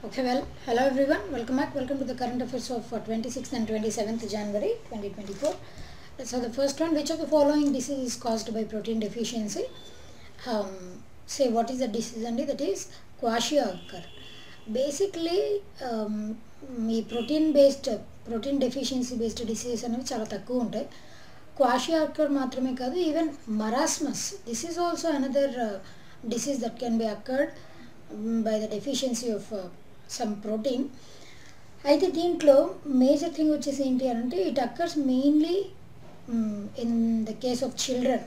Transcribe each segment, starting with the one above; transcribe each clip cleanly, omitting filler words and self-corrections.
Okay, well, hello everyone, welcome back. Welcome to the current affairs of 26th and 27th January 2024. So the first one, which of the following disease is caused by protein deficiency? Say what is the disease and that is kwashiorkor. Basically, ఈ protein deficiency based diseases అనేవి చాలా తక్కువ ఉంటాయి. Kwashiorkor మాత్రమే కాదు, even marasmus, this is also another disease that can B occurred by the deficiency of some protein. అయితే దీంట్లో major thing వచ్చేసి ఏంటి అంటే it occurs mainly in the case of children,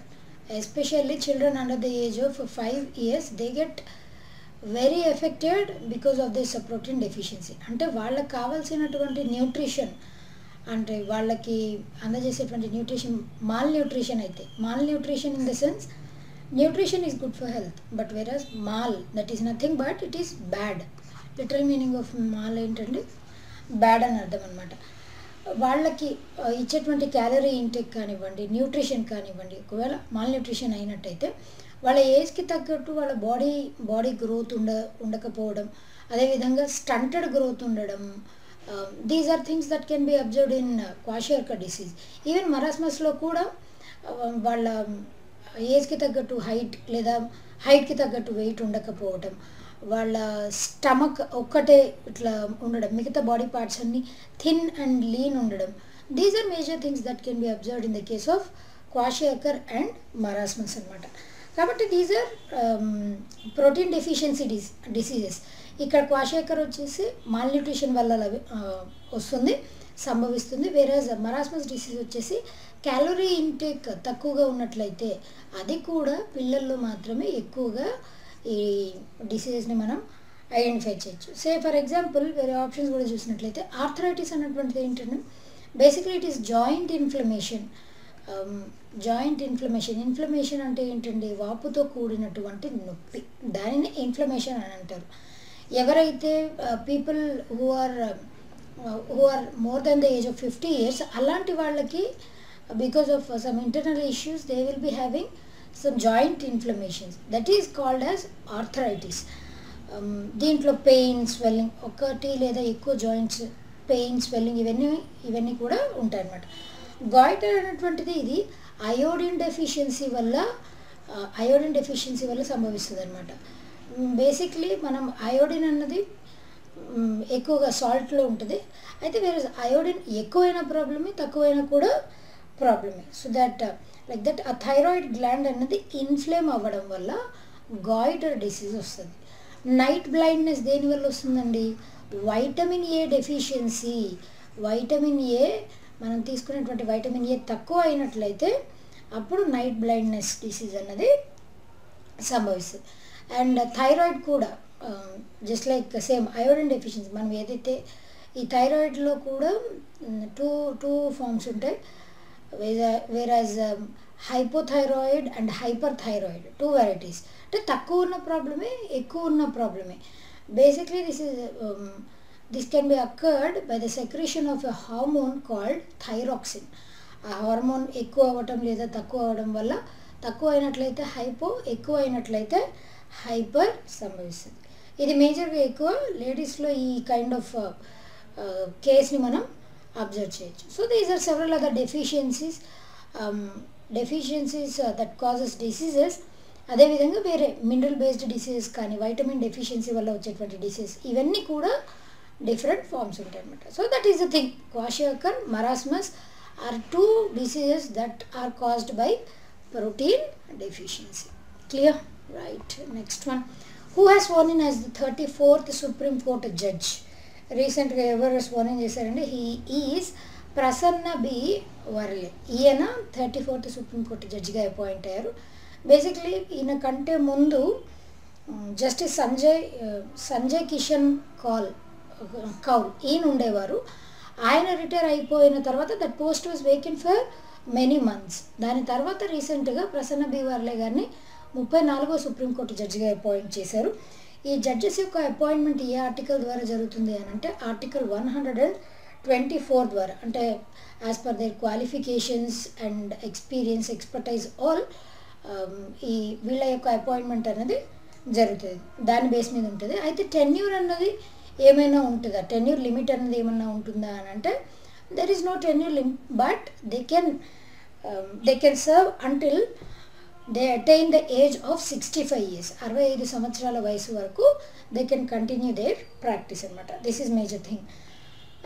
especially children under the age of 5 years, they get very affected because of this protein deficiency. అంటే వాళ్ళకి కావాల్సినటువంటి nutrition, అంటే వాళ్ళకి అందజేసేటువంటి న్యూట్రిషన్ మాల్ న్యూట్రిషన్ అయితే, mal nutrition in the sense nutrition is good for health, but versus mal that is nothing but it is bad. Literal meaning of mal ఏంటంటే bad అని అర్థం అనమాట. వాళ్ళకి ఇచ్చేటువంటి క్యాలరీ ఇంటేక్ కానివ్వండి, న్యూట్రిషన్ కానివ్వండి, ఒకవేళ మాల్ న్యూట్రిషన్ అయినట్టయితే వాళ్ళ ఏజ్కి తగ్గట్టు వాళ్ళ బాడీ గ్రోత్ ఉండకపోవడం, అదేవిధంగా స్టంటెడ్ గ్రోత్ ఉండడం, these are things that can be observed in kwashiorkor disease. Even మరాస్మస్లో కూడా వాళ్ళ ఏజ్కి తగ్గట్టు హైట్ లేదా హైట్కి తగ్గట్టు వెయిట్ ఉండకపోవడం, వాళ్ళ స్టమక్ ఒక్కటే ఇట్లా ఉండడం, మిగతా బాడీ పార్ట్స్ అన్నీ థిన్ అండ్ లీన్ ఉండడం, these are major things that can be observed in the case of kwashiorkor and marasmus అనమాట. కాబట్టి these are protein deficiency diseases. ఇక్కడ క్వాషియార్కర్ వచ్చేసి మాల్ న్యూట్రిషన్ వల్ల వస్తుంది, సంభవిస్తుంది. వేరేజ్ మరాస్మస్ డిసీజ్ వచ్చేసి క్యాలరీ ఇంటేక్ తక్కువగా ఉన్నట్లయితే అది కూడా పిల్లల్లో మాత్రమే ఎక్కువగా ఈ డిసీజెస్ని మనం ఐడెంటిఫై చేయొచ్చు. సే ఫర్ ఎగ్జాంపుల్ వేరే ఆప్షన్స్ కూడా చూసినట్లయితే ఆర్థరైటిస్ అన్నటువంటిది ఏంటంటే basically it is joint inflammation. Inflammation అంటే ఏంటండి, వాపుతో కూడినటువంటి నొప్పి, దానిని ఇన్ఫ్లమేషన్ అని అంటారు. ఎవరైతే people who are more than the age of 50 years, అలాంటి వాళ్ళకి because of some internal issues they will be having some joint inflammations, that is called as arthritis. దీంట్లో పెయిన్, స్వెల్లింగ్, ఒకటి లేదా ఎక్కువ జాయింట్స్ పెయిన్, స్వెల్లింగ్ ఇవన్నీ కూడా ఉంటాయన్నమాట. Goitre అనేటువంటిది ఇది అయోడిన్ డెఫిషియన్సీ వల్ల సంభవిస్తుంది అనమాట. బేసిక్లీ మనం అయోడిన్ అన్నది ఎక్కువగా సాల్ట్లో ఉంటుంది. అయితే వేరే అయోడిన్ ఎక్కువైన ప్రాబ్లమే, తక్కువైనా కూడా ప్రాబ్లమే. సో దట్ లైక్ దట్ ఆ థైరాయిడ్ గ్లాండ్ అన్నది ఇన్ఫ్లేమ్ అవ్వడం వల్ల గాయిటర్ డిసీజ్ వస్తుంది. నైట్ బ్లైండ్నెస్ దేనివల్ల వస్తుందండి, vitamin A deficiency. Vitamin A మనం తీసుకునేటువంటి వైటమిన్ ఏ తక్కువ అయినట్లయితే అప్పుడు నైట్ బ్లైండ్నెస్ డిసీజ్ అన్నది సంభవిస్తుంది. అండ్ థైరాయిడ్ కూడా just like same iodine deficiency. మనం ఏదైతే ఈ థైరాయిడ్లో కూడా టూ ఫార్మ్స్ ఉంటాయి, whereas hypothyroid and hyper thyroid, 2 varieties. అంటే తక్కువ ఉన్న ప్రాబ్లమే, ఎక్కువ ఉన్న ప్రాబ్లమే. Basically this can be occurred by the secretion of a hormone called thyroxine. ఆ హార్మోన్ ఎక్కువ అవ్వటం లేదా తక్కువ అవ్వడం వల్ల తక్కువ అయినట్లయితే హైపో, ఎక్కువ అయినట్లయితే హైపర్ సంభవిస్తుంది. ఇది మేజర్గా ఎక్కువ లేడీస్లో ఈ కైండ్ ఆఫ్ కేస్ని మనం అబ్జర్వ్ చేయొచ్చు. So these are several other deficiencies that causes diseases. అదేవిధంగా వేరే మినరల్ బేస్డ్ డిసీజెస్ కానీ వైటమిన్ డెఫిషియన్సీ వల్ల వచ్చేటువంటి డిసీజ్, ఇవన్నీ కూడా డిఫరెంట్ ఫార్మ్స్ ఉంటాయి అన్నమాట. So that is the thing, kwashiorkor, marasmus are 2 diseases that are caused by protein deficiency. Clear? Right. Next one. Who has sworn in as the 34th Supreme Court judge? రీసెంట్గా ఎవరు sworn in చేశారంటే he is Prasanna B Varale. ఈయన 34th supreme court జడ్జిగా appoint అయ్యారు. Basically ఈయన కంటే ముందు justice Sanjay Kishan Kaul ఈయన ఉండేవారు. ఆయన రిటైర్ అయిపోయిన తర్వాత that post was vacant for many months. దాని తర్వాత రీసెంట్గా ప్రసన్న బి వర్లే గారిని 34వ సుప్రీంకోర్టు జడ్జిగా అపాయింట్ చేశారు. ఈ జడ్జెస్ యొక్క అపాయింట్మెంట్ ఏ ఆర్టికల్ ద్వారా జరుగుతుంది అని అంటే ఆర్టికల్ 124 ద్వారా. అంటే as per their qualifications and experience, expertise all ఈ వీళ్ళ యొక్క అపాయింట్మెంట్ అనేది జరుగుతుంది, దాని బేస్ మీద ఉంటుంది. అయితే టెన్యూర్ అన్నది ఏమైనా ఉంటుందా, టెన్యూర్ లిమిట్ అనేది ఏమైనా ఉంటుందా అని అంటే there is no tenure limit, but they can serve until they attain the age of 65 years, 65 సంవత్సరాల వయసు వరకు they can continue their practice అనమాట. This is major thing.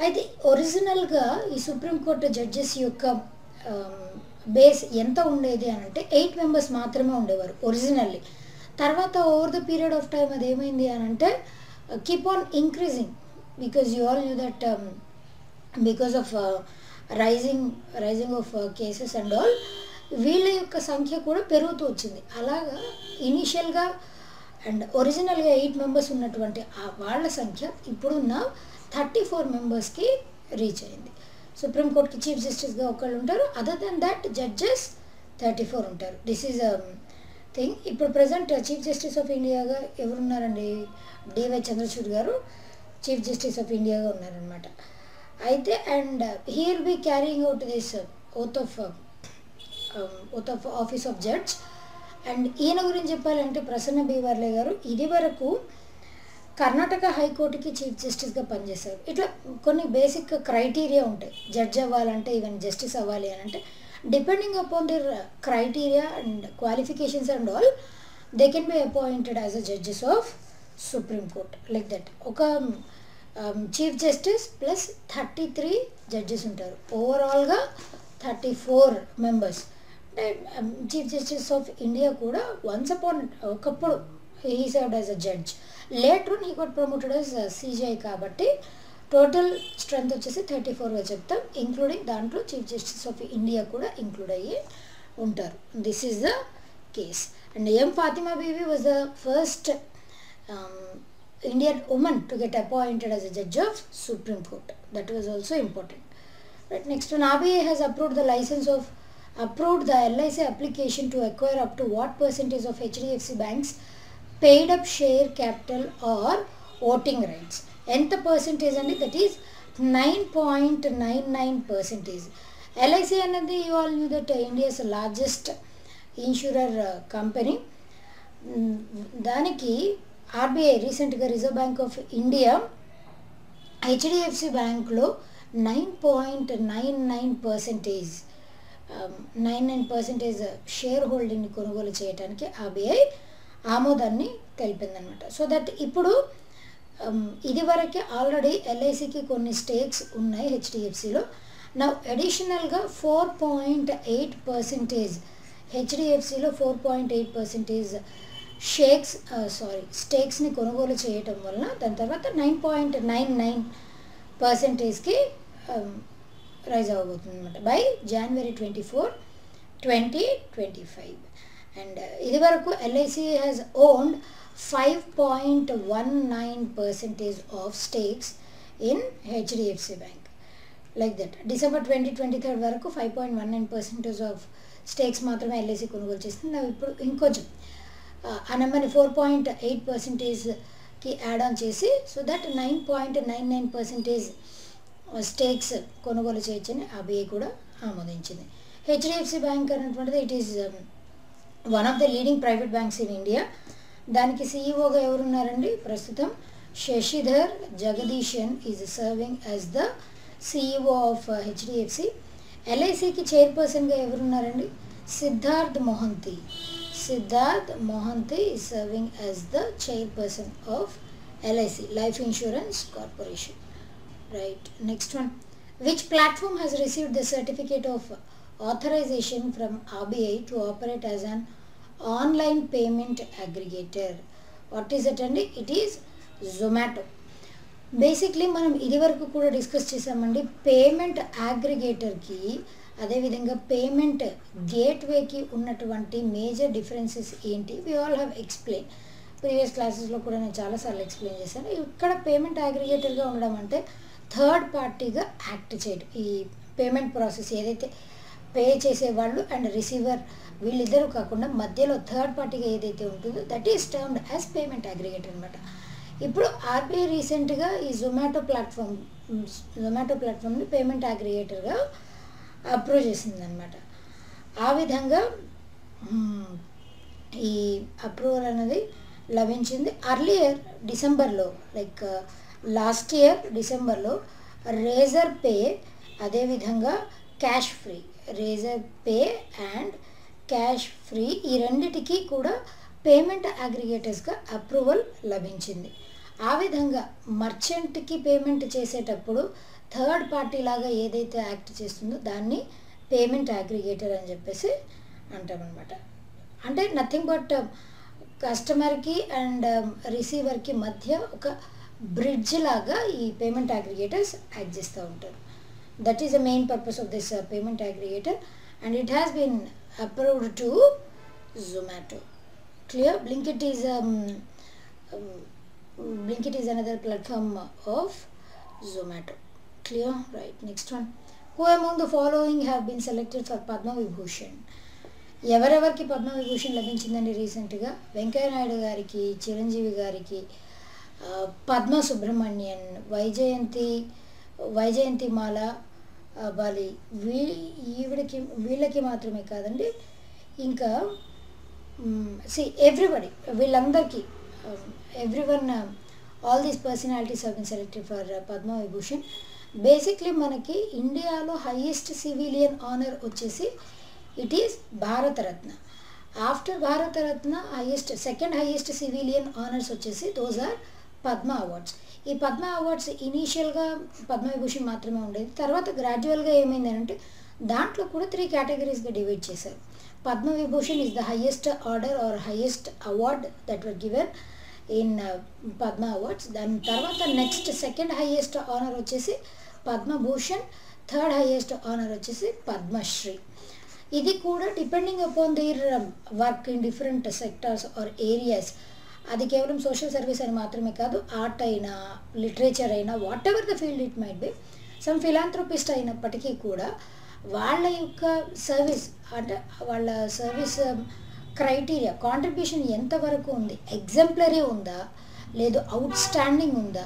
అయితే ఒరిజినల్గా ఈ సుప్రీంకోర్టు జడ్జెస్ యొక్క బేస్ ఎంత ఉండేది అని అంటే 8 members మాత్రమే ఉండేవారు ఒరిజినల్లీ. తర్వాత over the period of time అది ఏమైంది అని అంటే keep on increasing, because you all knew that because of rising of cases and all వీళ్ళ యొక్క సంఖ్య కూడా పెరుగుతూ వచ్చింది. అలాగా ఇనీషియల్గా అండ్ ఒరిజినల్గా 8 members ఉన్నటువంటి వాళ్ళ సంఖ్య ఇప్పుడున్న 34 members రీచ్ అయింది. సుప్రీంకోర్టుకి చీఫ్ జస్టిస్గా ఒకళ్ళు ఉంటారు, అదర్ దెన్ దట్ జడ్జెస్ 34 ఉంటారు. This is thing. ఇప్పుడు ప్రజెంట్ చీఫ్ జస్టిస్ ఆఫ్ ఇండియాగా ఎవరున్నారండి, డివై చంద్రచూడ్ గారు చీఫ్ జస్టిస్ ఆఫ్ ఇండియాగా ఉన్నారనమాట. అయితే and he will be carrying out this oath of office of judge. And ఈయన గురించి చెప్పాలంటే ప్రసన్న బి వర్లే గారు ఇది వరకు కర్ణాటక హైకోర్టుకి చీఫ్ జస్టిస్గా పనిచేశారు. ఇట్లా కొన్ని బేసిక్ క్రైటీరియా ఉంటాయి జడ్జ్ అవ్వాలంటే, ఈవెన్ జస్టిస్ అవ్వాలి అని అంటే depending upon their criteria and qualifications and all they can be appointed as a judges of supreme court like that. ఒక చీఫ్ జస్టిస్ ప్లస్ 33 జడ్జెస్ ఉంటారు, ఓవరాల్గా 34 members. అంటే చీఫ్ జస్టిస్ ఆఫ్ ఇండియా కూడా once upon ఒకప్పుడు he served as a judge, later he got promoted as CJI. కాబట్టి total strength వచ్చేసి 34గా చెప్తాం, ఇంక్లూడింగ్ దాంట్లో చీఫ్ జస్టిస్ ఆఫ్ ఇండియా కూడా ఇంక్లూడ్ అయ్యి ఉంటారు. This is the case. And M Fathima Beevi was the first Indian woman to get appointed as a judge of Supreme Court. That was also important. Right. Next one, RBI has approved the LIC application to acquire up to what percentage of HDFC Bank's paid up share capital or voting rights. Enta percentage andi, that is 9.99%. LIC anadi you all knew that India's largest insurer company. దానికి RBI రీసెంట్గా reserve bank of India HDFC బ్యాంక్లో 9.99% share హోల్డింగ్ని కొనుగోలు చేయడానికి RBI ఆమోదాన్ని తెలిపిందనమాట. So that ఇప్పుడు ఇదివరకే already ఎల్ఐసికి కొన్ని స్టేక్స్ ఉన్నాయి హెచ్డిఎఫ్సిలో. నా అడిషనల్గా 4.8% హెచ్డిఎఫ్సిలో 4.8% స్టేక్స్ని కొనుగోలు చేయటం వలన దాని తర్వాత 9.99%కి రైజ్ అవ్వబోతుంది అనమాట బై January 24, 2025. అండ్ ఇది వరకు LIC has owned 5.19% of స్టేక్స్ in HDFC bank like that. December 2023 వరకు 5.19% ఆఫ్ స్టేక్స్ మాత్రమే ఎల్ఐసి కొనుగోలు చేస్తుంది. ఇప్పుడు ఇంకొంచెం ఆ నెంబర్ని 4.8%కి యాడ్ ఆన్ చేసి సో దట్ 9.99% స్టేక్స్ కొనుగోలు చేయొచ్చని ఆర్బీఐ కూడా ఆమోదించింది. హెచ్డిఎఫ్సి బ్యాంక్ అనేటువంటిది it is one of the leading private banks in India. దానికి సీఈఓగా ఎవరున్నారండి, ప్రస్తుతం Sashidhar Jagdishan is serving as the CEO of HDFC. ఎల్ఐసికి చైర్పర్సన్గా ఎవరున్నారండి, Siddharth Mohanty is serving as the chairperson of LIC, Life Insurance Corporation. Right. Next one, which platform has received the certificate of authorization from RBI to operate as an online payment aggregator? What is it and it is Zomato. Basically మనం ఇది వరకు కూడా discuss చేసామండి, payment అగ్రిగేటర్కి అదేవిధంగా payment గేట్వేకి ఉన్నటువంటి major differences ఏంటి, we all have explain. Previous క్లాసెస్లో కూడా నేను చాలాసార్లు ఎక్స్ప్లెయిన్ చేశాను. ఇక్కడ పేమెంట్ అగ్రిగేటర్గా ఉండడం అంటే థర్డ్ పార్టీగా యాక్ట్ చేయడం. ఈ పేమెంట్ ప్రాసెస్ ఏదైతే పే చేసేవాళ్ళు అండ్ రిసీవర్ వీళ్ళిద్దరూ కాకుండా మధ్యలో థర్డ్ పార్టీగా ఏదైతే ఉంటుందో that is termed as payment aggregator అనమాట. ఇప్పుడు ఆర్బీఐ రీసెంట్గా ఈ జొమాటో ప్లాట్ఫామ్ని పేమెంట్ అగ్రిగేటర్గా అప్రూవ్ చేసిందనమాట. ఆ విధంగా ఈ అప్రూవల్ అనేది లభించింది. అర్లియర్ డిసెంబర్లో లైక్ లాస్ట్ ఇయర్ డిసెంబర్లో రేజర్ పే అదేవిధంగా Cashfree, Razorpay and Cashfree ఈ రెండిటికి కూడా పేమెంట్ అగ్రిగేటర్స్గా అప్రూవల్ లభించింది. ఆ విధంగా మర్చెంట్కి పేమెంట్ చేసేటప్పుడు థర్డ్ పార్టీ లాగా ఏదైతే యాక్ట్ చేస్తుందో దాన్ని పేమెంట్ అగ్రిగేటర్ అని చెప్పేసి అంటామన్నమాట. అంటే నథింగ్ బట్ కస్టమర్కి అండ్ రిసీవర్కి మధ్య ఒక బ్రిడ్జ్ లాగా ఈ పేమెంట్ అగ్రిగేటర్స్ యాక్ట్ చేస్తూ ఉంటారు. That is the main purpose of this payment aggregator and it has been approved to Zomato. Clear? Blinkit is another platform of Zomato. Clear? Right. Next one. Who among the following have been selected for Padma Vibhushan? ఎవరెవరికి పద్మ విభూషణ్ లభించిందండి రీసెంట్గా? వెంకయ్య నాయుడు గారికి, చిరంజీవి గారికి, పద్మ సుబ్రహ్మణ్యన్, వైజయంతి మాల Bali, వీళ్ళకి మాత్రమే కాదండి, ఇంకా everybody, వీళ్ళందరికీ everyone, all these personalities have been selected for Padma Vibhushan. Basically మనకి ఇండియాలో హైయెస్ట్ సివిలియన్ ఆనర్ వచ్చేసి it is Bharat Ratna. After Bharat Ratna second highest civilian honours వచ్చేసి దోస్ ఆర్ పద్మ అవార్డ్స్. ఈ పద్మ అవార్డ్స్ ఇనీషియల్గా పద్మ విభూషణ్ మాత్రమే ఉండేది. తర్వాత గ్రాడ్యువల్గా ఏమైంది అంటే దాంట్లో కూడా 3 కేటగిరీస్గా డివైడ్ చేశారు. Padma Vibhushan is the highest order or highest award that were given in Padma awards. దాని తర్వాత నెక్స్ట్ సెకండ్ హైయెస్ట్ ఆనర్ వచ్చేసి పద్మభూషణ్, థర్డ్ హైయెస్ట్ ఆనర్ వచ్చేసి పద్మశ్రీ. ఇది కూడా depending upon their work in different sectors or areas. అది కేవలం సోషల్ సర్వీస్ అని మాత్రమే కాదు, ఆర్ట్ అయినా, లిటరేచర్ అయినా, what ever the field it might be, some philanthropist అయినప్పటికీ కూడా వాళ్ళ యొక్క సర్వీస్ అంటే వాళ్ళ సర్వీస్ క్రైటీరియా కాంట్రిబ్యూషన్ ఎంతవరకు ఉంది, ఎగ్జంప్లరీ ఉందా లేదు అవుట్ స్టాండింగ్ ఉందా,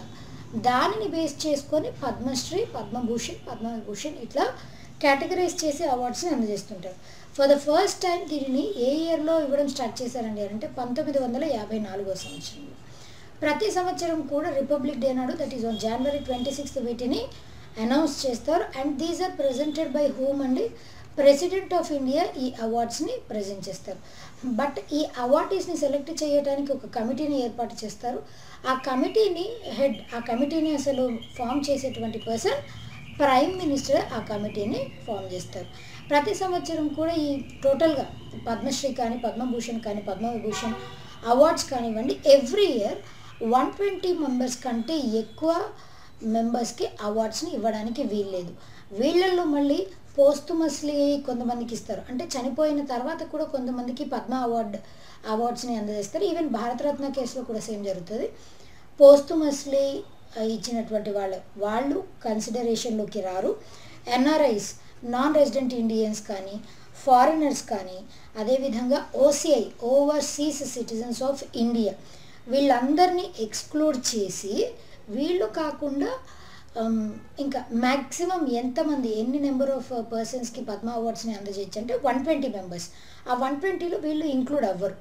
దానిని బేస్ చేసుకొని పద్మశ్రీ, పద్మభూషణ్, పద్మవిభూషణ్ ఇట్లా కేటగరైజ్ చేసి అవార్డ్స్ని అందజేస్తుంటారు. ఫర్ ద ఫస్ట్ టైం దీనిని ఏ ఇయర్లో ఇవ్వడం స్టార్ట్ చేశారండి అంటే 1954 సంవత్సరంలో. ప్రతి సంవత్సరం కూడా రిపబ్లిక్ డే నాడు, దట్ ఈస్ ఆన్ January 26 వీటిని అనౌన్స్ చేస్తారు. And these are presented by whom అండి, ప్రెసిడెంట్ ఆఫ్ ఇండియా ఈ అవార్డ్స్ని ప్రజెంట్ చేస్తారు. బట్ ఈ అవార్డీస్ని సెలెక్ట్ చేయడానికి ఒక కమిటీని ఏర్పాటు చేస్తారు. ఆ కమిటీని అసలు ఫామ్ చేసేటువంటి పర్సన్ ప్రైమ్ మినిస్టర్ ఆ కమిటీని ఫామ్ చేస్తారు. ప్రతి సంవత్సరం కూడా ఈ టోటల్గా పద్మశ్రీ కానీ, పద్మభూషణ్ కానీ, పద్మవిభూషణ్ అవార్డ్స్ కానివ్వండి, ఎవ్రీ ఇయర్ 120 మెంబర్స్ కంటే ఎక్కువ మెంబర్స్కి అవార్డ్స్ని ఇవ్వడానికి వీల్లేదు. వీళ్ళల్లో మళ్ళీ పోస్టుమస్లీ కొంతమందికి ఇస్తారు, అంటే చనిపోయిన తర్వాత కూడా కొంతమందికి పద్మ అవార్డ్స్ని అందజేస్తారు. ఈవెన్ భారతరత్న కేసులో కూడా సేమ్ జరుగుతుంది. పోస్టుమస్లీ ఇచ్చినటువంటి వాళ్ళు కన్సిడరేషన్లోకి రారు. ఎన్ఆర్ఐస్, నాన్ రెసిడెంట్ ఇండియన్స్ కానీ, ఫారినర్స్ కానీ, అదేవిధంగా OCI, overseas citizens of India, వీళ్ళందరినీ ఎక్స్క్లూడ్ చేసి వీళ్ళు కాకుండా ఇంకా మ్యాక్సిమం ఎన్ని నెంబర్ ఆఫ్ పర్సన్స్కి పద్మ అవార్డ్స్ని అందజేయచ్చు అంటే 120 మెంబర్స్. ఆ 120లో వీళ్ళు ఇంక్లూడ్ అవ్వరు.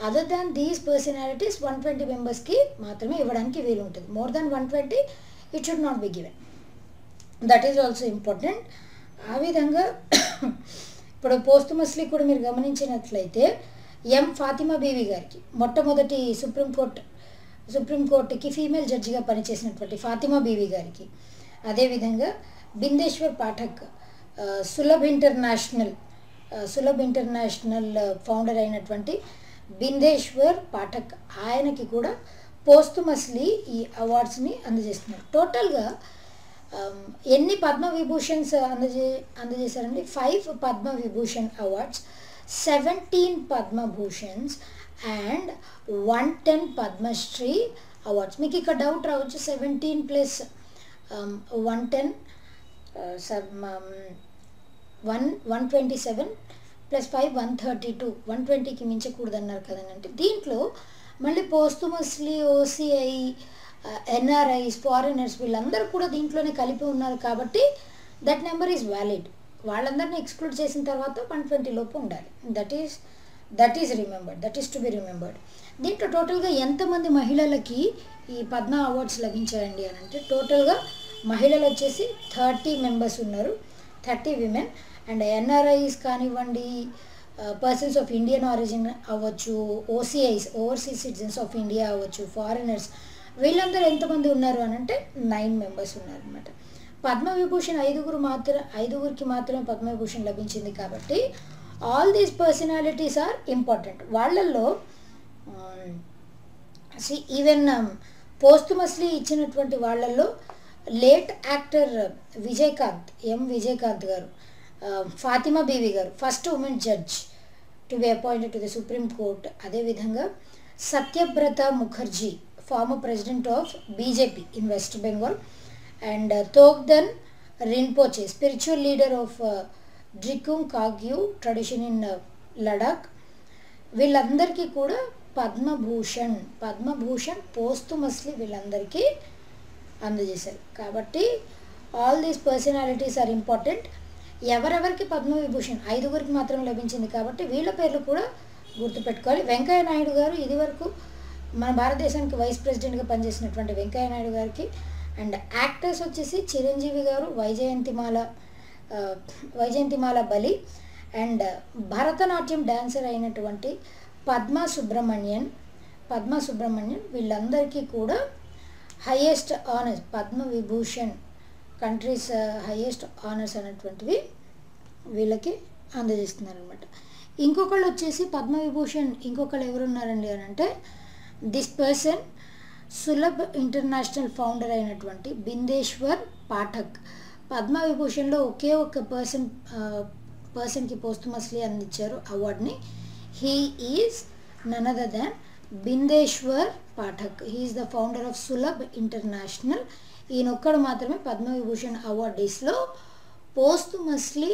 అదర్ దాన్ దీస్ పర్సనాలిటీస్ 120 మెంబర్స్కి మాత్రమే ఇవ్వడానికి వీలు ఉంటుంది. More than 120 it should not be given. That is also important. ఆ విధంగా ఇప్పుడు పోస్టుమస్లీ కూడా మీరు గమనించినట్లయితే ఎం ఫాతిమా బీవి గారికి, మొట్టమొదటి సుప్రీంకోర్టుకి ఫీమేల్ జడ్జిగా పనిచేసినటువంటి ఫాతిమా బీవి గారికి, అదేవిధంగా బిందేశ్వర్ పాఠక్, సులభ్ ఇంటర్నేషనల్ ఫౌండర్ అయినటువంటి బిందేశ్వర్ పాఠక్, ఆయనకి కూడా పోస్టుమస్లీ ఈ అవార్డ్స్ని అందజేస్తున్నారు. టోటల్గా ఎన్ని పద్మ విభూషణ్స్ అందజేశారండి? 5 Padma Vibhushan awards, 17 Padma Bhushans and 110 Padma Shri awards. మీకు ఇక్కడ డౌట్ రావచ్చు, 17 ప్లస్ 110 127 ప్లస్ 5 132, 120కి మించకూడదు అన్నారు కదండి. అంటే దీంట్లో మళ్ళీ పోస్టుమస్లీ, ఓసిఐ, ఎన్ఆర్ఐస్, ఫారినర్స్ వీళ్ళందరూ కూడా దీంట్లోనే కలిపి ఉన్నారు కాబట్టి దట్ నెంబర్ ఈజ్ వ్యాలిడ్. వాళ్ళందరినీ ఎక్స్క్లూడ్ చేసిన తర్వాత 120 లోపు ఉండాలి. That is that is remembered, that is to be remembered. దీంట్లో టోటల్గా ఎంతమంది మహిళలకి ఈ పద్మ అవార్డ్స్ లభించాయండి అని అంటే, టోటల్గా మహిళలు వచ్చేసి 30 మెంబర్స్ ఉన్నారు, 30 విమెన్. అండ్ ఎన్ఆర్ఐస్ కానివ్వండి, పర్సన్స్ ఆఫ్ ఇండియన్ ఆరిజిన్ అవ్వచ్చు, ఓసీఐస్ ఓవర్సీస్ సిటిజన్స్ ఆఫ్ ఇండియా అవ్వచ్చు, ఫారినర్స్, వీళ్ళందరూ ఎంతమంది ఉన్నారు అని అంటే 9 మెంబర్స్ ఉన్నారనమాట. పద్మవిభూషణ్ ఐదుగురికి మాత్రమే పద్మవిభూషణ్ లభించింది కాబట్టి all these personalities are important. వాళ్ళల్లో ఈవెన్ పోస్టుమస్లీ ఇచ్చినటువంటి వాళ్ళల్లో లేట్ యాక్టర్ విజయకాంత్ గారు, ఫాతిమా బీవి గారు, first women judge to be appointed to the supreme court. అదేవిధంగా Satyabrata Mukherjee, former president of BJP in West Bengal. And Thogdan Rinpoche, spiritual leader of Drikung Kagyu tradition in Ladakh. వీళ్ళందరికీ కూడా పద్మభూషణ్ పోస్టుమస్లీ వీళ్ళందరికీ అందజేశారు. కాబట్టి all these personalities are important. ఎవరెవరికి పద్మవిభూషణ్ 5గురికి మాత్రమే లభించింది కాబట్టి వీళ్ళ పేర్లు కూడా గుర్తుపెట్టుకోవాలి. వెంకయ్య నాయుడు గారు ఇదివరకు మన భారతదేశానికి వైస్ ప్రెసిడెంట్గా పనిచేసినటువంటి వెంకయ్య నాయుడు గారికి. అండ్ యాక్టర్స్ వచ్చేసి చిరంజీవి గారు, వైజయంతిమాల బలి, అండ్ భరతనాట్యం డాన్సర్ అయినటువంటి పద్మా సుబ్రహ్మణ్యన్. వీళ్ళందరికీ కూడా highest honours, Padma Vibhushan countries highest honours అనేటువంటివి వీళ్ళకి అందజేస్తున్నారనమాట. ఇంకొకళ్ళు వచ్చేసి పద్మవిభూషణ్ ఇంకొకళ్ళు ఎవరున్నారండి అని అంటే, this person Sulabh international founder అయినటువంటి బిందేశ్వర్ పాఠక్. పద్మవిభూషణ్లో ఒకే ఒక పర్సన్కి పోస్టుమస్లీ అందించారు అవార్డుని. He is none other than Bindeshwar Pathak. He is the founder of Sulabh international. ఈయనొక్కడు మాత్రమే పద్మవిభూషణ్ అవార్డీస్లో పోస్టుమస్లీ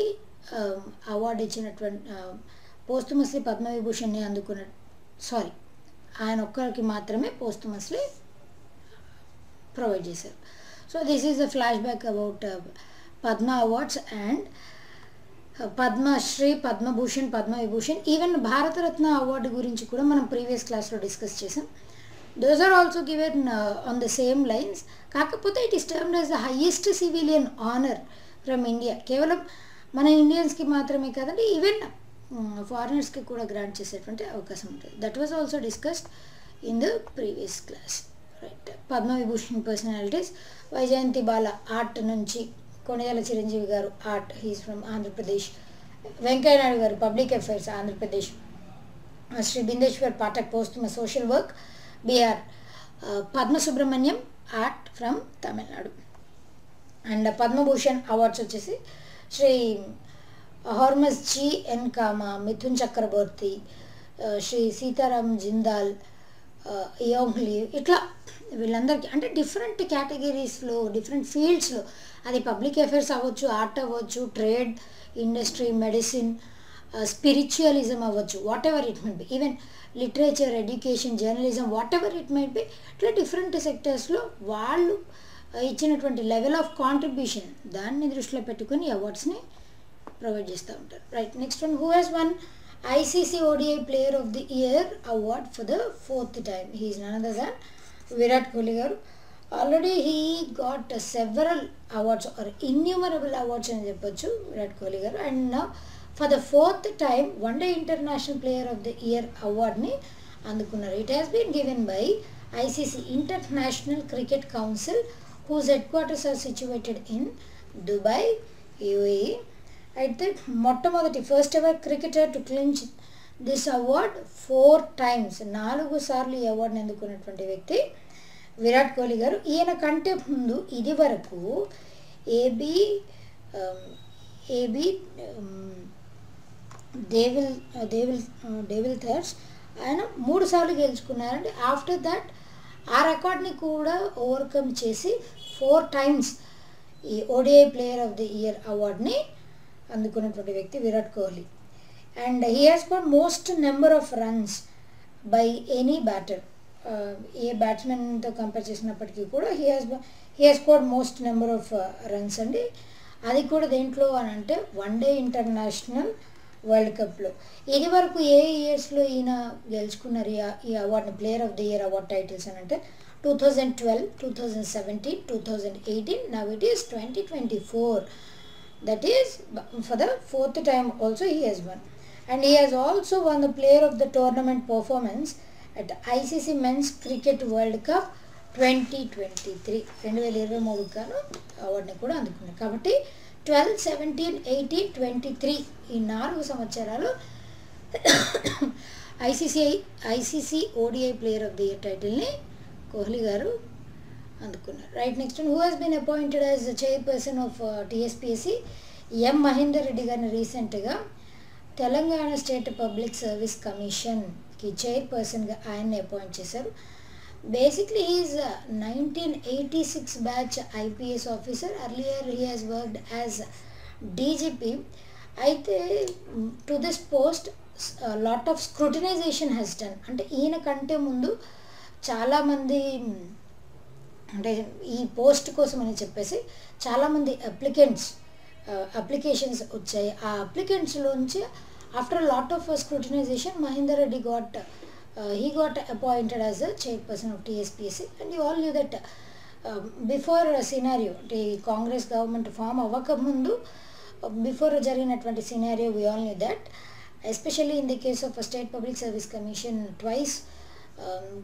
అవార్డు ఇచ్చినటువంటి పోస్టుమస్లీ పద్మవిభూషణ్ని ఆయన ఒక్కరికి మాత్రమే పోస్టుమస్లీ ప్రొవైడ్ చేశారు. So this is the flash back about Padma awards and Padma Shri, Padma Bhushan, Padma Vibhushan. Even Bharat Ratna award గురించి కూడా మనం ప్రీవియస్ క్లాస్లో డిస్కస్ చేసాం. Those are also given on the same lines. కాకపోతే it is termed as the highest civilian honour from India. కేవలం మన ఇండియన్స్కి మాత్రమే కాదండి, ఈవెన్ ఫారినర్స్కి కూడా గ్రాంట్ చేసేటువంటి అవకాశం ఉంటుంది. That was also discussed in the previous class. Right. Padma Vibhushan personalities: Vyjayanthi Bala art నుంచి, కొణిదెల చిరంజీవి గారు art, he's from Andhra Pradesh. Venkaiah Naidu గారు public affairs Andhra Pradesh. Shri Bindeshwar Pathak posthumous social work Bihar. Padma Subrahmanyam art from Tamil Nadu. And Padma Bhushan awards వచ్చేసి శ్రీ హార్మస్ జీ ఎన్ కామా, మిథున్ చక్రబర్తి, శ్రీ సీతారాం జిందాల్, యోంగ్లీ, ఇట్లా వీళ్ళందరికీ అంటే డిఫరెంట్ కేటగిరీస్లో, డిఫరెంట్ ఫీల్డ్స్లో, అది పబ్లిక్ అఫైర్స్ అవ్వచ్చు, ఆర్ట్ అవ్వచ్చు, ట్రేడ్, ఇండస్ట్రీ, మెడిసిన్, స్పిరిచువలిజం అవ్వచ్చు, what ever it might be, even literature, education, journalism, what ever it might be, ఇట్లా డిఫరెంట్ సెక్టర్స్లో వాళ్ళు ఇచ్చినటువంటి లెవెల్ ఆఫ్ కాంట్రిబ్యూషన్ దాన్ని దృష్టిలో పెట్టుకుని అవార్డ్స్ని ప్రొవైడ్ చేస్తూ ఉంటారు. Right. Next one, who has one ICC ODI Player of the Year award for the 4th time? He is none other than Virat Kohli garu. Already he got several awards or innumerable awards అని చెప్పొచ్చు విరాట్ కోహ్లీ గారు. And now for the 4th time One Day International Player of the Year అవార్డ్ని అందుకున్నారు. It has been given by ICC, International Cricket Council, whose headquarters are situated in Dubai, UAE. అయితే మొట్టమొదటి first ever cricketer to clinch this award 4 times, 4 సార్లు ఈ అవార్డుని అందుకున్నటువంటి వ్యక్తి విరాట్ కోహ్లీ గారు. ఈయన కంటే ముందు ఇది వరకు ఏబి డేవిల్ థర్స్ ఆయన 3 సార్లు గెలుచుకున్నారండి. ఆఫ్టర్ దట్ ఆ రికార్డ్ని కూడా ఓవర్కమ్ చేసి 4 times ఈ ODI player of the year అవార్డ్ని అందుకున్నటువంటి వ్యక్తి Virat Kohli. And he has got most number of runs by any batter. ఏ బ్యాట్స్మెన్తో కంపేర్ చేసినప్పటికీ కూడా he has got most number of runs అండి. అది కూడా దేంట్లో అని అంటే వన్ డే ఇంటర్నేషనల్ వరల్డ్ కప్లో. ఇది వరకు ఏ ఇయర్స్లో ఈయన గెలుచుకున్నారు ఈ అవార్డుని, player of the year award titles అని అంటే 2012, 2017, 2018, now it is 2024. That is for the fourth time also he has won. And he has also won the player of the tournament performance at ICC Men's Cricket World Cup 2023. 2023 గాను అవార్డుని కూడా అందుకున్నారు. కాబట్టి 12, 17, 18, 23 ఈ 4 సంవత్సరాలు ICC ODI player of the year టైటిల్ని కోహ్లీ గారు అందుకున్నారు. Right, next who has been appointed as chairperson of TSPSC. M Mahender Reddy గారిని రీసెంట్గా తెలంగాణ స్టేట్ పబ్లిక్ సర్వీస్ కమిషన్కి చైర్పర్సన్గా ఆయన్ని అపాయింట్ చేశారు. Basically is 1986 batch IPS officer. Earlier he has worked as DGP. అయితే to this post lot of scrutinization has done. అంటే ఈయన కంటే ముందు చాలామంది, అంటే ఈ పోస్ట్ కోసం అని చెప్పేసి చాలామంది అప్లికేషన్స్ వచ్చాయి. ఆ అప్లికెంట్స్లోంచి after lot of scrutinization Mahender Reddy he got appointed as a chairperson of TSPSC. And you all knew that before scenario, the Congress government form avvaka mundu, before జరిగినటువంటి scenario, we all knew that, especially in the case of a State Public Service Commission, twice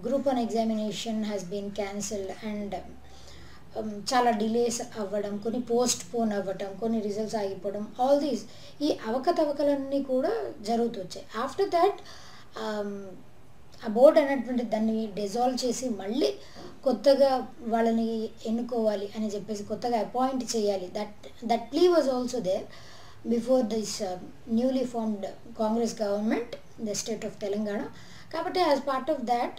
group 1 examination has been cancelled and చాలా delays అవ్వడం, కొన్ని post phone అవ్వడం, కొన్ని results ఆగిపోవడం, all these ఈ అవకతవకలన్నీ కూడా జరుగుతూ వచ్చాయి. ఆఫ్టర్ దాట్ ఆ బోర్డు అనేటువంటి దాన్ని డిజాల్వ్ చేసి మళ్ళీ కొత్తగా వాళ్ళని ఎన్నుకోవాలి అని చెప్పేసి కొత్తగా అపాయింట్ చేయాలి. That plea was also there before this newly formed Congress government in the state of Telangana. కాబట్టి యాజ్ పార్ట్ ఆఫ్ దాట్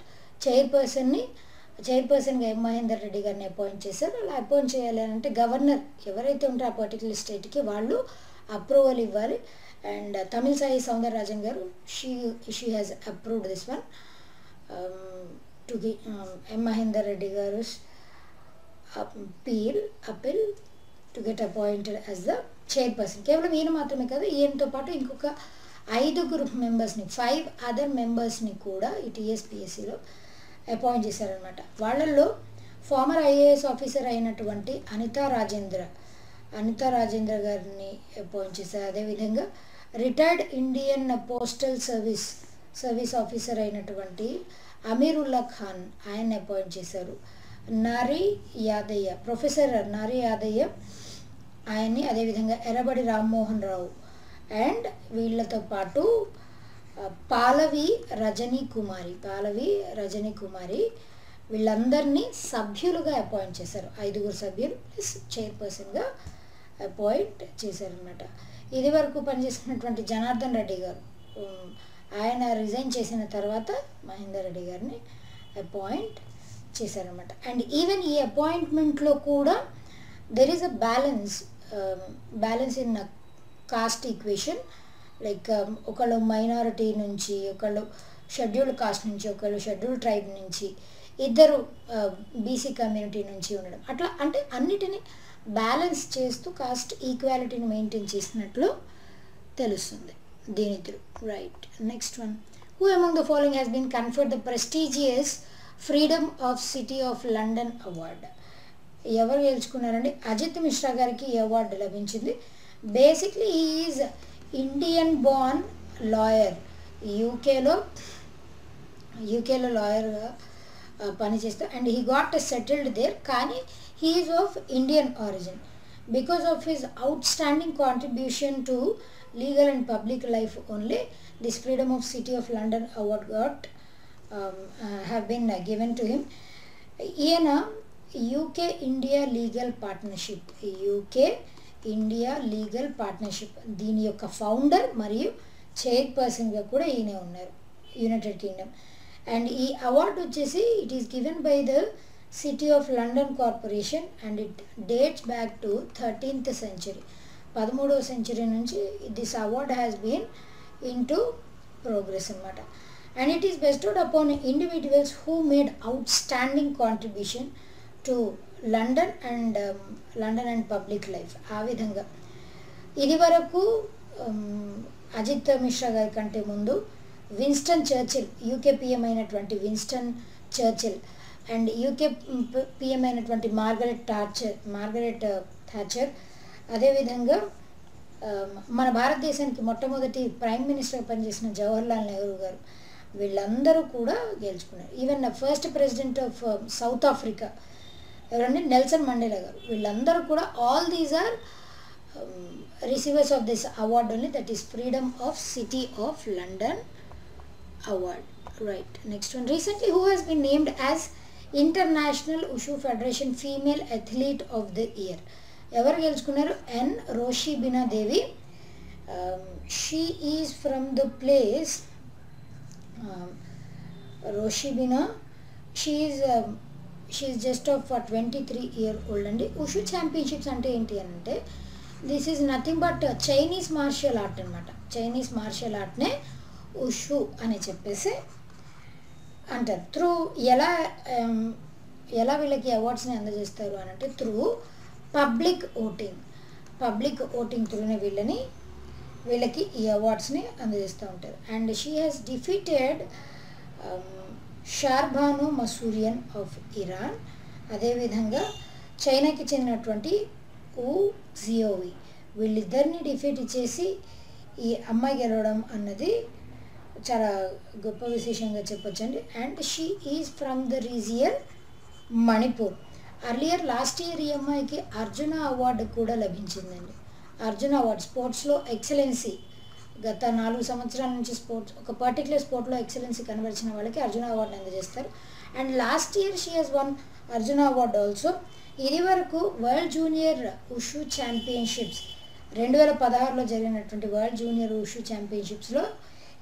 చైర్పర్సన్గా ఎం మహేందర్ రెడ్డి గారిని అపాయింట్ చేశారు. అలా అపాయింట్ చేయాలి అంటే గవర్నర్ ఎవరైతే ఉంటారో ఆ పర్టికులర్ స్టేట్కి వాళ్ళు అప్రూవల్ ఇవ్వాలి. అండ్ తమిళసాయి సౌందరరాజన్ గారు she has approved this one to the M Mahender Reddy గారు appeal to get appointed as the chairperson. కేవలం ఈయన మాత్రమే కాదు, ఈయనతో పాటు ఇంకొక 5 మెంబర్స్ని 5 అదర్ మెంబర్స్ని కూడా ఈ టీఎస్పీఎస్సీలో అపాయింట్ చేశారనమాట. వాళ్ళల్లో ఫార్మర్ ఐఏఎస్ ఆఫీసర్ అయినటువంటి అనితా రాజేంద్ర గారిని అపాయింట్ చేశారు. అదేవిధంగా retired Indian postal service officer అయినటువంటి అమీరుల్లా ఖాన్ ఆయన్ని అపాయింట్ చేశారు. ప్రొఫెసర్ నారీ యాదయ్య ఆయన్ని, అదేవిధంగా ఎర్రబడి రామ్మోహన్ రావు అండ్ వీళ్ళతో పాటు పాలవి రజనీ కుమారి వీళ్ళందరినీ సభ్యులుగా అపాయింట్ చేశారు. 5 సభ్యులు ప్లస్ చైర్పర్సన్గా అపాయింట్ చేశారనమాట. ఇది వరకు పనిచేసినటువంటి జనార్దన్ రెడ్డి గారు ఆయన రిజైన్ చేసిన తర్వాత మహేందర్ రెడ్డి గారిని అపాయింట్ చేశారనమాట. అండ్ ఈవెన్ ఈ అపాయింట్మెంట్లో కూడా there is a balance in cost equation. Like ఒకళ్ళు మైనారిటీ నుంచి, ఒకళ్ళు షెడ్యూల్డ్ కాస్ట్ నుంచి, ఒకళ్ళు షెడ్యూల్డ్ ట్రైబ్ నుంచి, ఇద్దరు బీసీ కమ్యూనిటీ నుంచి ఉండడం, అట్లా అంటే అన్నిటినీ బ్యాలెన్స్ చేస్తూ కాస్ట్ ఈక్వాలిటీని మెయింటైన్ చేసినట్లు తెలుస్తుంది దీని through. Right, next one, who among the following has been conferred the prestigious freedom of city of London award. ఎవరు గెలుచుకున్నారండి? అజిత్ మిశ్రా గారికి ఈ అవార్డు లభించింది. Basically is Indian born lawyer, యూకేలో లాయర్గా పనిచేస్తూ, and he got settled there. కానీ he is of Indian origin. Because of his outstanding contribution to legal and public life only this freedom of city of London award have been given to him. ఈయన UK India legal partnership దీని యొక్క founder మరియు చైర్పర్సన్గా కూడా ఈయనే ఉన్నారు, United Kingdom. And ఈ award వచ్చేసి it is given by the city of London corporation and it dates back to 13th century, 13వ సెంచరీ నుంచి this award has been in to progress అనమాట. And it is vested upon individuals who made outstanding contribution to London and public life. ఆ విధంగా ఇది వరకు అజిత్ మిశ్రా గారి కంటే ముందు విన్స్టన్ చర్చిల్, యూకే పిఎం అయినటువంటి Winston Churchill and UK PM అయినటువంటి మార్గరెట్ థాచర్, అదేవిధంగా మన భారతదేశానికి మొట్టమొదటి ప్రైమ్ మినిస్టర్గా పనిచేసిన జవహర్లాల్ నెహ్రూ గారు, వీళ్ళందరూ కూడా గెలుచుకున్నారు. Even first president of South Africa ఎవరంటే నెల్సన్ మండేలా గారు, వీళ్ళందరూ కూడా all these are receivers of this award only, that is Freedom of City of London award. Right, next one. Recently, who has been named as International Wushu Federation Female Athlete of the Year? Ever గెలుచుకున్నారు? N. Roshibina Devi. She is from the place Roshibina. She is just of 23-year-old అండి. Wushu championships అంటే ఏంటి అంటే this is nothing but Chinese martial art అనమాట. Chinese martial ఆర్ట్నే wushu అని చెప్పేసి అంటారు. త్రూ ఎలా వీళ్ళకి అవార్డ్స్ని అందజేస్తారు అని అంటే త్రూ పబ్లిక్ ఓటింగ్ త్రూనే వీళ్ళకి ఈ అవార్డ్స్ని అందజేస్తూ ఉంటారు. And she has defeated Shahrbanoo Mansourian of Iran, అదేవిధంగా చైనాకి చెందినటువంటి వు జియోవి, వీళ్ళిద్దరిని డిఫీట్ ఇచ్చేసి ఈ అమ్మాయి గెలవడం అన్నది చాలా గొప్ప విశేషంగా చెప్పొచ్చండి. And she is from the region Manipur. Earlier last year ఈ అమ్మాయికి అర్జున అవార్డు కూడా లభించిందండి. అర్జున అవార్డు స్పోర్ట్స్లో ఎక్సలెన్సీ, గత 4 సంవత్సరాల నుంచి ఒక పర్టికులర్ స్పోర్ట్లో ఎక్సలెన్సీ కనబరిచిన వాళ్ళకి అర్జున అవార్డుని అందజేస్తారు. And last year she has won Arjuna award also. ఇది వరకు వరల్డ్ జూనియర్ ఉషు ఛాంపియన్షిప్స్ 2016లో జరిగినటువంటి వరల్డ్ జూనియర్ ఉషు ఛాంపియన్షిప్స్లో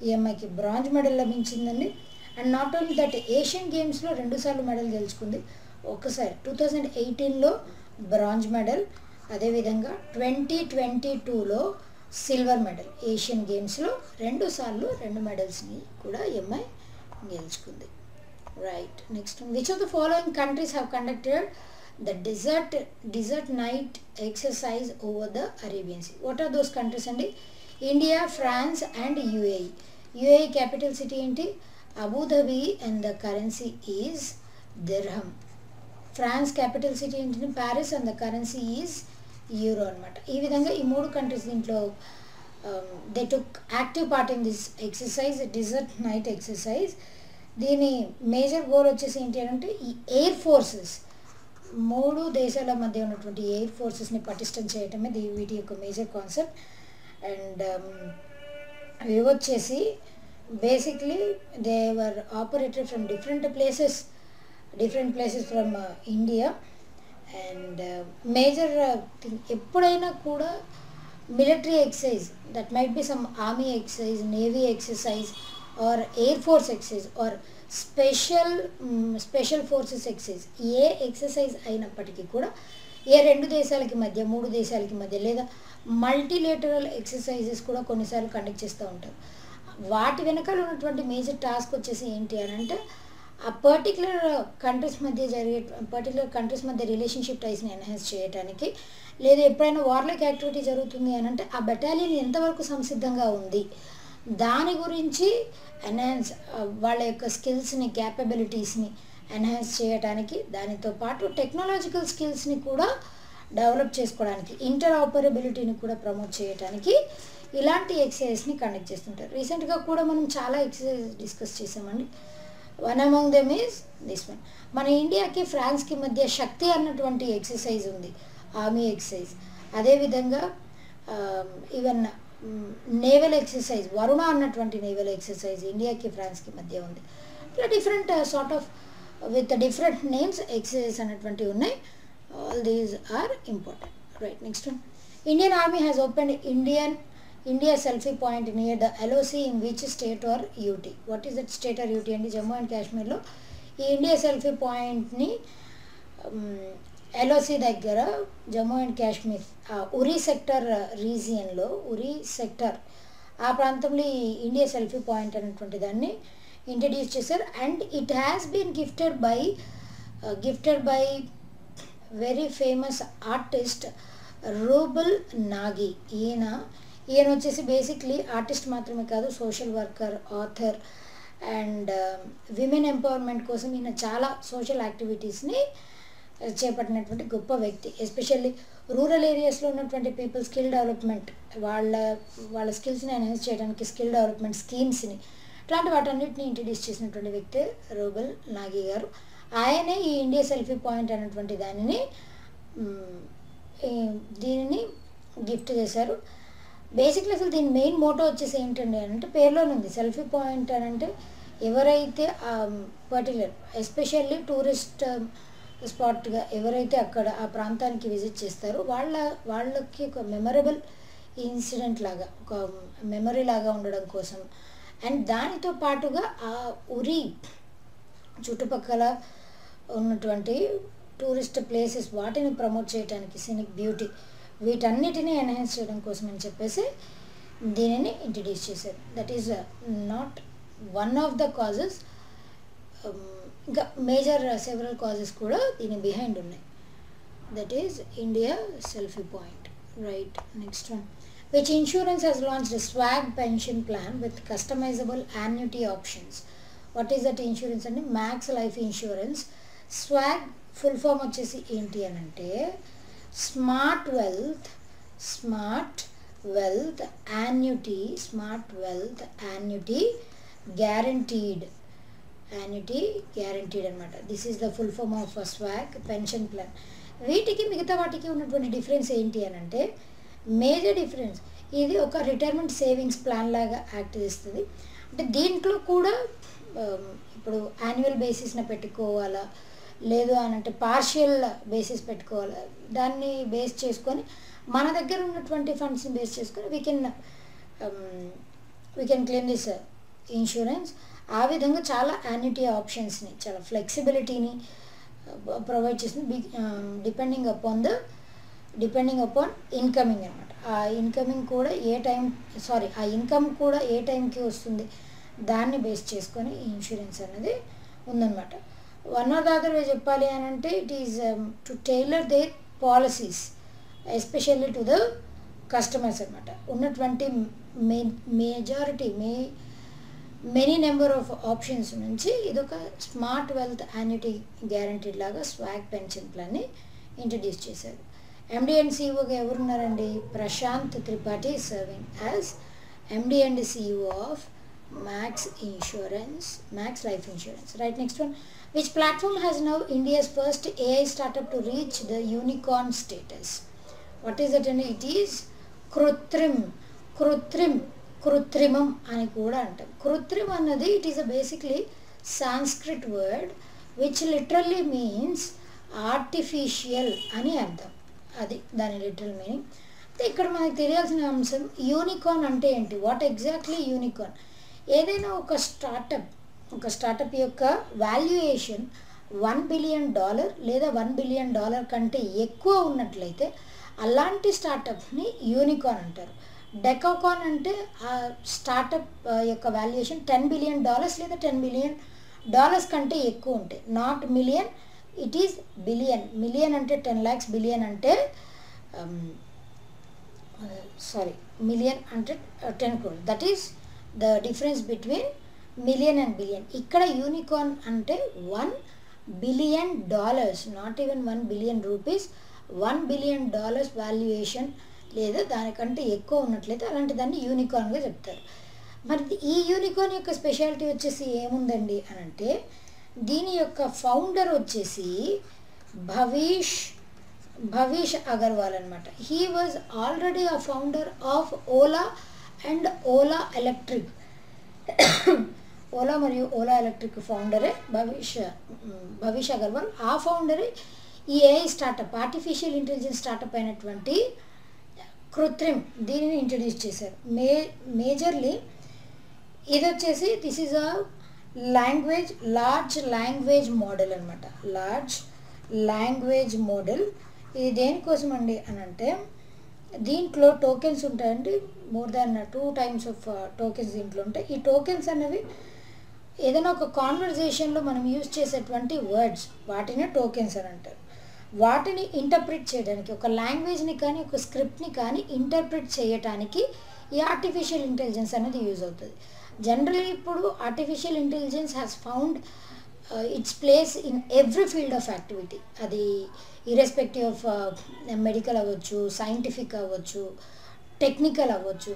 ఈ అమ్మాయికి బ్రాంజ్ మెడల్ లభించిందండి. And not only that, Asian గేమ్స్లో 2 సార్లు మెడల్ గెలుచుకుంది. ఒకసారి 2018లో బ్రాంజ్ మెడల్, అదేవిధంగా 2022లో సిల్వర్ మెడల్. ఏషియన్ గేమ్స్లో 2 సార్లు 2 మెడల్స్ని కూడా ఈ అమ్మాయి గెలుచుకుంది. Right, next which of the following countries have conducted the desert night exercise over the Arabian Sea? What are those countries andi? India, France and UAE. UAE capital city enti Abu Dhabi and the currency is dirham. France capital city enti Paris and the currency is euro anamata. Ee vidhanga ee moodu countries dintlo they took active part in this exercise, desert night exercise. దీని major goal వచ్చేసి ఏంటి అంటే ఈ air forces, 3 దేశాల మధ్య ఉన్నటువంటి air ఫోర్సెస్ని పటిష్టం చేయటమే వీటి యొక్క మేజర్ కాన్సెప్ట్. అండ్ ఇవి వచ్చేసి basically they were operated from different places from India. And major thing ఎప్పుడైనా కూడా military exercise, that might be some army exercise, navy exercise or air force exercise or special forces exercise, ఏ exercise అయినప్పటికీ కూడా ఏ 2 దేశాలకి మధ్య 3 దేశాలకి మధ్య లేదా మల్టీలేటరల్ ఎక్సర్సైజెస్ కూడా కొన్నిసార్లు కండక్ట్ చేస్తూ ఉంటారు. వాటి వెనకాల ఉన్నటువంటి మేజర్ టాస్క్ వచ్చేసి ఏంటి అని అంటే ఆ పర్టికులర్ కంట్రీస్ మధ్య రిలేషన్షిప్ టైస్ని ఎన్హాన్స్ చేయడానికి, లేదా ఎప్పుడైనా వార్లైక్ యాక్టివిటీ జరుగుతుంది అని అంటే ఆ బెటాలియన్ ఎంతవరకు సంసిద్ధంగా ఉంది దాని గురించి ఎన్హాన్స్, వాళ్ళ యొక్క స్కిల్స్ని క్యాపబిలిటీస్ని ఎన్హాన్స్ చేయడానికి, దానితో పాటు టెక్నాలజికల్ స్కిల్స్ని కూడా డెవలప్ చేసుకోవడానికి, ఇంటర్ ఆపరబిలిటీని కూడా ప్రమోట్ చేయడానికి ఇలాంటి ఎక్సర్సైజ్ని కండక్ట్ చేస్తుంటారు. రీసెంట్గా కూడా మనం చాలా ఎక్సర్సైజ్ డిస్కస్ చేసామండి. One among them is this one. మన ఇండియాకి ఫ్రాన్స్కి మధ్య శక్తి అన్నటువంటి ఎక్సర్సైజ్ ఉంది, ఆర్మీ ఎక్సర్సైజ్. అదేవిధంగా ఈవెన్ నేవల్ ఎక్సర్సైజ్, వరుణ అన్నటువంటి నేవల్ ఎక్సర్సైజ్ ఇండియాకి ఫ్రాన్స్కి మధ్య ఉంది. ఇట్లా different sort of with different names exercise అన్నటువంటివి ఉన్నాయి. All these are important. Right, next one. Indian army has opened India selfie point near the LOC in which state or UT? What is that state or UT అండి? Jammu and కాశ్మీర్లో ఈ India selfie పాయింట్ని LOC దగ్గర Jammu and Kashmir Uri sector రీజియన్లో, Uri sector ఆ ప్రాంతంలో ఈ India selfie point అనేటువంటి దాన్ని ఇంట్రడ్యూస్ చేశారు. And it has been gifted by very famous artist Ruble Nagi. ఈయన ఈయన వచ్చేసి బేసిక్లీ ఆర్టిస్ట్ మాత్రమే కాదు, social worker, author and women empowerment కోసం ఈయన చాలా సోషల్ యాక్టివిటీస్ని చేపట్టినటువంటి గొప్ప వ్యక్తి. ఎస్పెషల్లీ రూరల్ ఏరియాస్లో ఉన్నటువంటి పీపుల్ స్కిల్ డెవలప్మెంట్, వాళ్ళ స్కిల్స్ని ఎన్హాన్స్ చేయడానికి స్కిల్ డెవలప్మెంట్ స్కీమ్స్ని, ఇట్లాంటి వాటన్నిటిని ఇంట్రడ్యూస్ చేసినటువంటి వ్యక్తి రూబెల్ నాగి గారు. ఆయనే ఈ ఇండియా సెల్ఫీ పాయింట్ అనేటువంటి దీనిని గిఫ్ట్ చేశారు. బేసిక్లీ అసలు దీని మెయిన్ మోటో వచ్చేసి ఏంటండి అంటే పేరులోనే ఉంది. సెల్ఫీ పాయింట్ అని అంటే ఎవరైతే పర్టికులర్ ఎస్పెషల్లీ టూరిస్ట్ స్పాట్గా ఎవరైతే అక్కడ ఆ ప్రాంతానికి విజిట్ చేస్తారో వాళ్ళకి ఒక మెమరబుల్ ఇన్సిడెంట్ లాగా, ఒక మెమరీ లాగా ఉండడం కోసం, అండ్ దానితో పాటుగా ఆ ఉరి చుట్టుపక్కల ఉన్నటువంటి టూరిస్ట్ ప్లేసెస్ వాటిని ప్రమోట్ చేయడానికి, సినిక్ బ్యూటీ వీటన్నిటిని ఎన్హాన్స్ చేయడం కోసం అని చెప్పేసి దీనిని ఇంట్రడ్యూస్ చేశారు. That is not one of the causes, ఇంకా మేజర్ సెవరల్ కాజెస్ కూడా దీని బిహైండ్ ఉన్నాయి. That is India selfie point. Right, next one. Which insurance has launched a swag pension plan with customizable annuity options? What is that insurance అంటే Max Life insurance. స్వాగ్ full form వచ్చేసి ఏంటి అని అంటే smart wealth annuity, guaranteed అనమాట. This is the full form of స్వాగ్ pension plan. వీటికి మిగతా వాటికి ఉన్నటువంటి డిఫరెన్స్ ఏంటి అని అంటే మేజర్ డిఫరెన్స్, ఇది ఒక రిటైర్మెంట్ సేవింగ్స్ ప్లాన్ లాగా యాక్ట్ చేస్తుంది. అంటే దీంట్లో కూడా ఇప్పుడు యాన్యువల్ బేసిస్న పెట్టుకోవాలా లేదు అని అంటే పార్షియల్ బేసిస్ పెట్టుకోవాలా, దాన్ని బేస్ చేసుకొని మన దగ్గర ఉన్నటువంటి ఫండ్స్ని బేస్ చేసుకొని we can claim this insurance. ఆ విధంగా చాలా యాన్యుటీ ఆప్షన్స్ని, చాలా ఫ్లెక్సిబిలిటీని ప్రొవైడ్ చేస్తుంది డిపెండింగ్ అపాన్ ఇన్కమింగ్ అనమాట. ఆ ఇన్కమ్ కూడా ఏ టైంకి వస్తుంది దాన్ని బేస్ చేసుకొని ఈ ఇన్సూరెన్స్ అనేది ఉందన్నమాట. One or the other way చెప్పాలి అని అంటే it is to tailor their policies especially to the customers అనమాట. ఉన్నటువంటి మెనీ నెంబర్ ఆఫ్ ఆప్షన్స్ నుంచి ఇదొక స్మార్ట్ వెల్త్ యాన్యుటీ గ్యారంటీడ్ లాగా స్వాగ్ పెన్షన్ ప్లాన్ని ఇంట్రడ్యూస్ చేశారు. ఎండి అండ్ సిఇఓగా ఎవరున్నారండి? Prashant Tripathi serving as MD and CEO of Max Life Insurance. Right, next one. Which platform has now India's first AI startup to reach the unicorn status? What is that అండి? It is కృత్రిమం అని కూడా అంటాం. కృత్రిమ అన్నది it is a basically Sanskrit word which literally means artificial అని అర్థం. అది దాని లిటరల్ మీనింగ్. అయితే ఇక్కడ మనకు తెలియాల్సిన అంశం యూనికార్న్ అంటే ఏంటి, వాట్ ఎగ్జాక్ట్లీ యూనికార్న్. ఏదైనా ఒక స్టార్టప్ యొక్క వాల్యుయేషన్ $1 బిలియన్ లేదా $1 బిలియన్ కంటే ఎక్కువ ఉన్నట్లయితే అలాంటి స్టార్టప్ని యూనికార్న్ అంటారు. డెకాకార్న్ అంటే ఆ స్టార్టప్ యొక్క వాల్యుయేషన్ $10 బిలియన్ లేదా $10 బిలియన్ కంటే ఎక్కువ ఉంటాయి. Not million, it is billion. Million అంటే 10 lakhs, బిలియన్ అంటే మిలియన్ అంటే 10 crores. That is the difference between million and billion. ఇక్కడ యూనికార్న్ అంటే $1 billion, not even 1 billion rupees, $1 billion valuation లేదా దానికంటే ఎక్కువ ఉన్నట్లయితే అలాంటి దాన్ని యూనికార్న్గా చెప్తారు. మరి ఈ యూనికార్న్ యొక్క స్పెషాలిటీ వచ్చేసి ఏముందండి అని అంటే దీని యొక్క ఫౌండర్ వచ్చేసి భవిష్ అగర్వాల్ అనమాట. హీ వాజ్ ఆల్రెడీ ఆ founder of Ola and Ola electric. Ola మరియు ఓలా ఎలక్ట్రిక్ ఫౌండరే భవిష్ అగర్వాల్. ఆ ఫౌండరే ఈ AI startup, artificial intelligence startup అయినటువంటి కృత్రిమ్ దీనిని ఇంట్రడ్యూస్ చేశారు. మేజర్లీ ఇది వచ్చేసి this is a large language model అనమాట. లార్జ్ లాంగ్వేజ్ మోడల్ ఇది దేనికోసం అండి అని అంటే దీంట్లో టోకెన్స్ ఉంటాయండి. More than 2 types of tokens దీంట్లో ఉంటాయి. ఈ టోకెన్స్ అనేవి ఏదైనా ఒక కాన్వర్జేషన్లో మనం యూజ్ చేసేటువంటి వర్డ్స్, వాటిని టోకెన్స్ అని అంటారు. వాటిని ఇంటర్ప్రిట్ చేయడానికి, ఒక లాంగ్వేజ్ని కానీ ఒక స్క్రిప్ట్ని కానీ ఇంటర్ప్రిట్ చేయడానికి ఈ ఆర్టిఫిషియల్ ఇంటెలిజెన్స్ అనేది యూజ్ అవుతుంది. జనరల్లీ ఇప్పుడు artificial intelligence has found its place in every field of activity. అది ఇర్రెస్పెక్టివ్ ఆఫ్ మెడికల్ అవ్వచ్చు, సైంటిఫిక్ అవ్వచ్చు, టెక్నికల్ అవ్వచ్చు,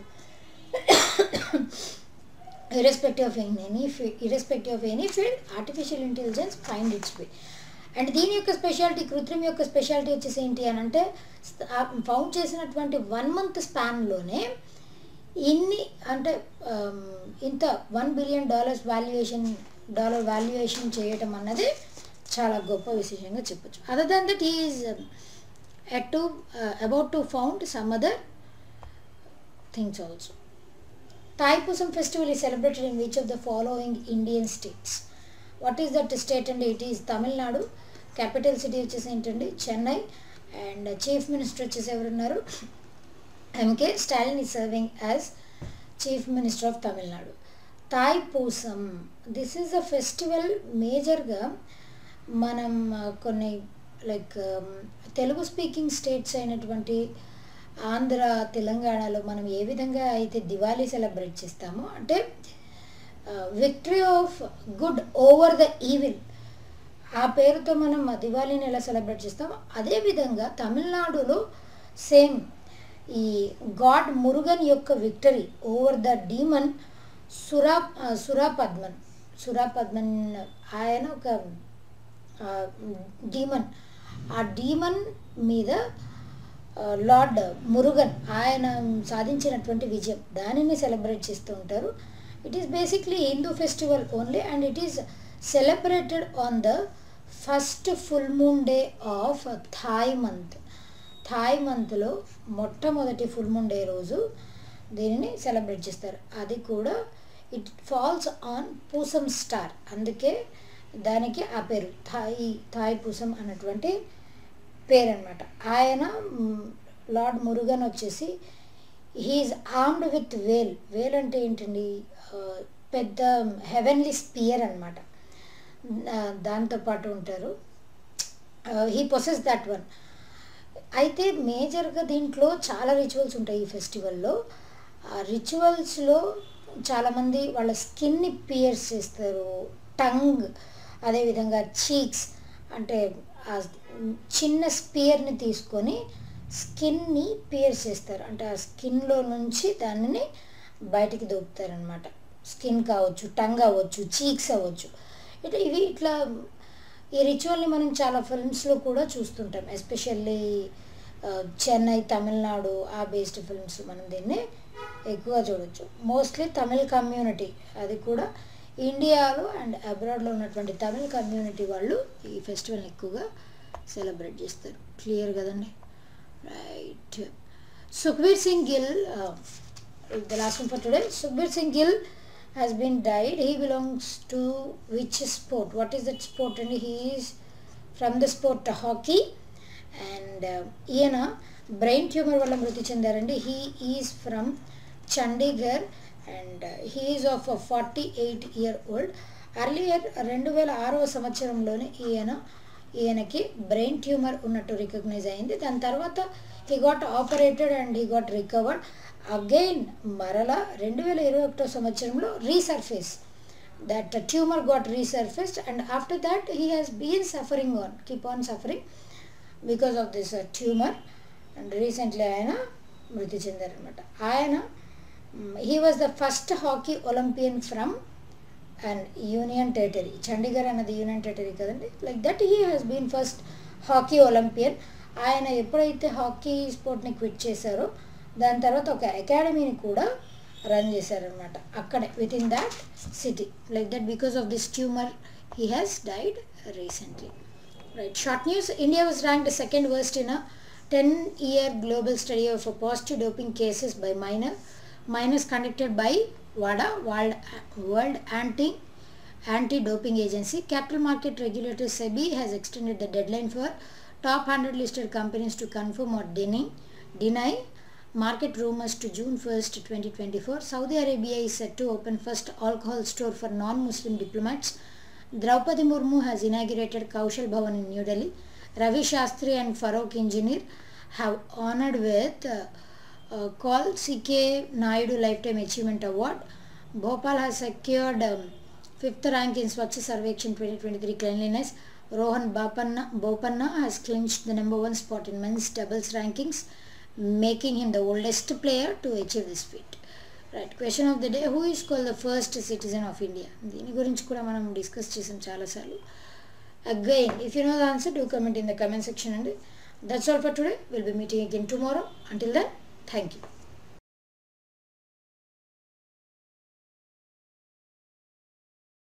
irrespective of any field, artificial intelligence find its way. And దీని యొక్క స్పెషాలిటీ, కృత్రిమ యొక్క స్పెషాలిటీ వచ్చేసి ఏంటి అని అంటే, ఫౌండ్ చేసినటువంటి 1 month స్పాన్లోనే ఇన్ని అంటే ఇంత $1 billion వాల్యుయేషన్ చేయటం అన్నది చాలా గొప్ప విశేషంగా చెప్పచ్చు. Other than that he is about to found some other things also. Thaipusam festival is celebrated in which of the following Indian states? What is that state? And it is Tamil Nadu. Capital city వచ్చేసి ఏంటండి Chennai. And chief minister వచ్చేసి ఎవరు ఉన్నారు? MK Stalin is serving as chief minister of Tamil Nadu. Thaipusam, this is a festival మేజర్గా మనం కొన్ని like Telugu speaking states అయినటువంటి ఆంధ్ర, తెలంగాణలో మనం ఏ విధంగా అయితే దివాళీ సెలబ్రేట్ చేస్తామో, అంటే victory of good over the evil, ఆ పేరుతో మనం దివాళీని ఎలా సెలబ్రేట్ చేస్తామో అదేవిధంగా తమిళనాడులో సేమ్ ఈ గాడ్ మురుగన్ యొక్క విక్టరీ ఓవర్ ద డీమన్ సురాపద్మన్ ఆయన ఒక డీమన్, ఆ డీమన్ మీద లార్డ్ మురుగన్ ఆయన సాధించినటువంటి విజయం, దానిని సెలబ్రేట్ చేస్తూ ఉంటారు. It is basically Hindu festival only and it is celebrated on the first full moon day of Thai మంత్లో మొట్టమొదటి ఫుల్ మూన్ డే రోజు దీనిని సెలబ్రేట్ చేస్తారు. అది కూడా it falls on Poonam star, అందుకే దానికి ఆ పేరు థాయిపూసం అన్నటువంటి పేరు అనమాట. ఆయన లార్డ్ మురుగన్ వచ్చేసి హీఈస్ ఆర్మ్డ్ విత్ వేల్ అంటే ఏంటండి, పెద్ద హెవెన్లీ స్పియర్ అనమాట, దాంతోపాటు ఉంటారు. He possess that one. అయితే మేజర్గా దీంట్లో చాలా రిచువల్స్ ఉంటాయి ఈ ఫెస్టివల్లో. ఆ రిచువల్స్లో చాలామంది వాళ్ళ స్కిన్ని పియర్స్ చేస్తారు, టంగ్, అదేవిధంగా చీక్స్, అంటే ఆ చిన్న స్పియర్ని తీసుకొని స్కిన్ని పియర్స్ చేస్తారు, అంటే ఆ స్కిన్లో నుంచి దానిని బయటికి దొరుకుతారనమాట. స్కిన్ కావచ్చు, టంగ్ అవ్వచ్చు, చీక్స్ అవ్వచ్చు. ఇట్లా ఈ రిచువల్ని మనం చాలా ఫిల్మ్స్లో కూడా చూస్తుంటాం, ఎస్పెషల్లీ చెన్నై, తమిళనాడు ఆ బేస్డ్ ఫిల్మ్స్ మనం దీన్ని ఎక్కువగా చూడవచ్చు. మోస్ట్లీ తమిళ్ కమ్యూనిటీ, అది కూడా ఇండియాలో అండ్ అబ్రాడ్లో ఉన్నటువంటి తమిళ్ కమ్యూనిటీ వాళ్ళు ఈ ఫెస్టివల్ని ఎక్కువగా సెలబ్రేట్ చేస్తారు. క్లియర్ కదండి, right. Sukhbir Singh Gill, the last one for today. Sukhbir Singh Gill has been died. He belongs to which sport? What is that sport? And he is from the sport hockey. And ఈయన బ్రెయిన్ ట్యూమర్ వల్ల మృతి చెందారండి. He is from Chandigarh and he is of a 48-year-old. Earlier 2006వ సంవత్సరంలోనే ఈయనకి brain tumour ఉన్నట్టు recognise అయింది. దాని తర్వాత he got operated and he got recovered. Again మరలా 2021వ సంవత్సరంలో resurface, that tumour got resurfaced and after that he has been keep on suffering because of this tumour and recently ఆయన మృతి చెందారనమాట. ఆయన he was the first hockey Olympian from and union territory. Chandigarh అన్నది union territory కదండి. Like that he has been first hockey Olympian. ఆయన ఎప్పుడైతే hockey స్పోర్ట్ని quit చేశారో దాని తర్వాత ఒక అకాడమీని కూడా రన్ చేశారనమాట అక్కడే with in that city. Like that because of this tumour he has died recently. Right, short news. India was ranked second worst in 10-year global study of positive doping cases by minors conducted by WADA, World Anti-Doping Agency. Capital Market Regulator SEBI has extended the deadline for top 100 listed companies to confirm or deny market rumors to June 1st, 2024. Saudi Arabia is set to open first alcohol store for non-Muslim diplomats. Draupadi Murmu has inaugurated Kaushal Bhavan in New Delhi. Ravi Shastri and Farokh Engineer have honored with called CK Naidu Lifetime Achievement Award. Bhopal has secured 5th rank in Swachh Sarvekshan 2023 cleanliness. Rohan Bopanna has clinched the number 1 spot in men's doubles rankings, making him the oldest player to achieve this feat. Right, question of the day: who is called the first citizen of India? దీని గురించి కూడా మనం discuss చేసాం చాలాసార్లు. Again, if you know the answer, do comment in the comment section. And that's all for today. We'll be meeting again tomorrow. Until then, thank you.